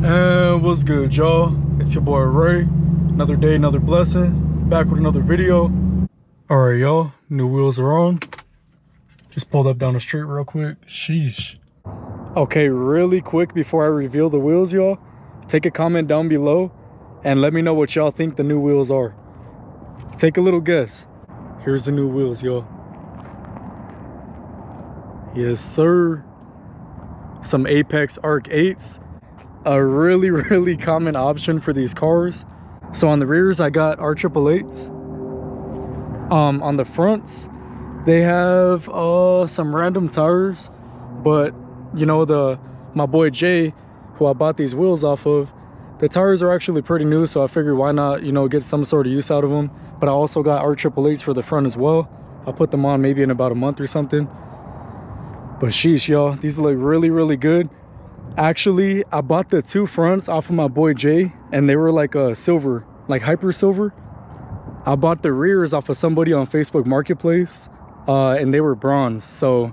And what's good, y'all? It's your boy Ray. Another day, another blessing. Back with another video. Alright, y'all. New wheels are on. Just pulled up down the street real quick. Sheesh. Okay, really quick before I reveal the wheels, y'all. Take a comment down below and let me know what y'all think the new wheels are. Take a little guess. Here's the new wheels, y'all. Yes, sir. Some Apex Arc 8s. A really common option for these cars. So on the rears I got R888s. On the fronts they have some random tires, but you know, my boy Jay, who I bought these wheels off of, the tires are actually pretty new, so I figured why not, you know, get some sort of use out of them. But I also got R888s for the front as well. I'll put them on maybe in about a month or something. But sheesh, y'all, these look really good. Actually, I bought the two fronts off of my boy Jay, and they were like a silver, like hyper silver. I bought the rears off of somebody on Facebook Marketplace, and they were bronze. So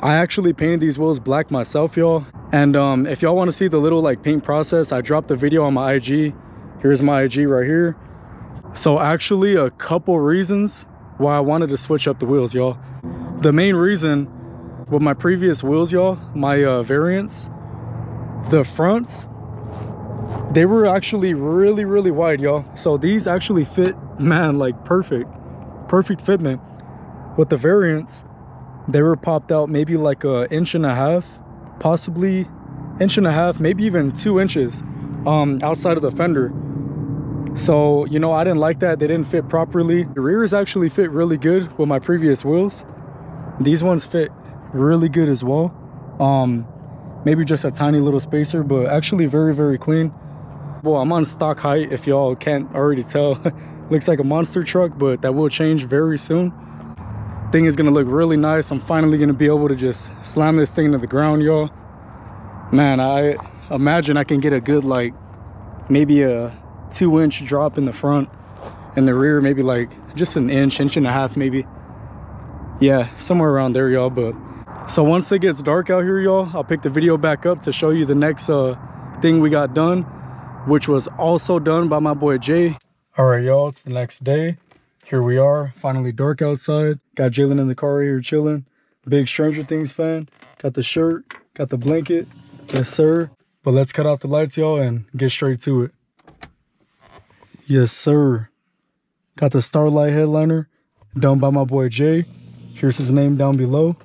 I actually painted these wheels black myself, y'all. And if y'all want to see the little like paint process, I dropped the video on my IG. Here's my IG right here. So actually a couple reasons why I wanted to switch up the wheels, y'all. The main reason with my previous wheels, y'all, my variants, the fronts, they were actually really wide, y'all. So these actually fit, man, like perfect fitment. With the variants, they were popped out maybe like an inch and a half, possibly inch and a half, maybe even 2 inches outside of the fender. So, you know, I didn't like that. They didn't fit properly. The rears actually fit really good with my previous wheels. These ones fit really good as well. Maybe just a tiny little spacer, but actually very clean. Well, I'm on stock height, if y'all can't already tell. Looks like a monster truck, but that will change very soon. Thing is gonna look really nice. I'm finally gonna be able to just slam this thing to the ground, y'all. Man, I imagine I can get a good, like, maybe a 2-inch drop in the front, and the rear maybe like just an inch and a half maybe. Yeah, somewhere around there, y'all. But so once it gets dark out here, y'all, I'll pick the video back up to show you the next thing we got done, which was also done by my boy Jay. All right, y'all, it's the next day. Here we are, finally dark outside. Got Jalen in the car right here chilling. Big Stranger Things fan. Got the shirt, got the blanket. Yes, sir. But let's cut off the lights, y'all, and get straight to it. Yes, sir. Got the Starlight headliner done by my boy Jay. Here's his name down below.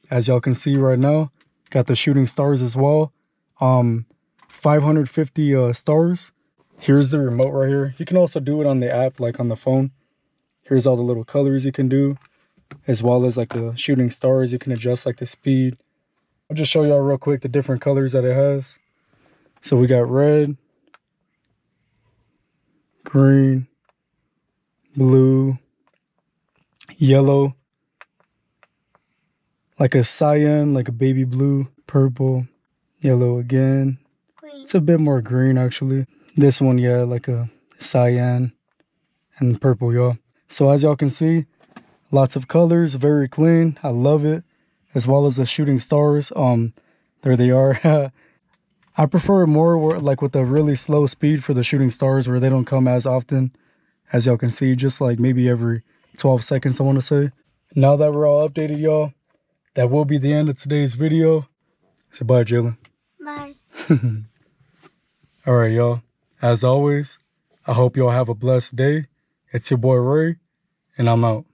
As y'all can see right now, got the shooting stars as well. 550 stars. Here's the remote right here. You can also do it on the app, like on the phone. Here's all the little colors you can do, as well as like the shooting stars. You can adjust like the speed. I'll just show y'all real quick the different colors that it has. So we got red, green, blue, yellow, like a cyan, like a baby blue, purple, yellow again. Green. It's a bit more green actually. This one, yeah, like a cyan and purple, y'all. So as y'all can see, lots of colors, very clean. I love it. As well as the shooting stars. There they are. I prefer more like with a really slow speed for the shooting stars, where they don't come as often. As y'all can see, just like maybe every 12 seconds, I want to say. Now that we're all updated, y'all, that will be the end of today's video. So bye, Jalen. Bye. All right, y'all. As always, I hope y'all have a blessed day. It's your boy Ray, and I'm out.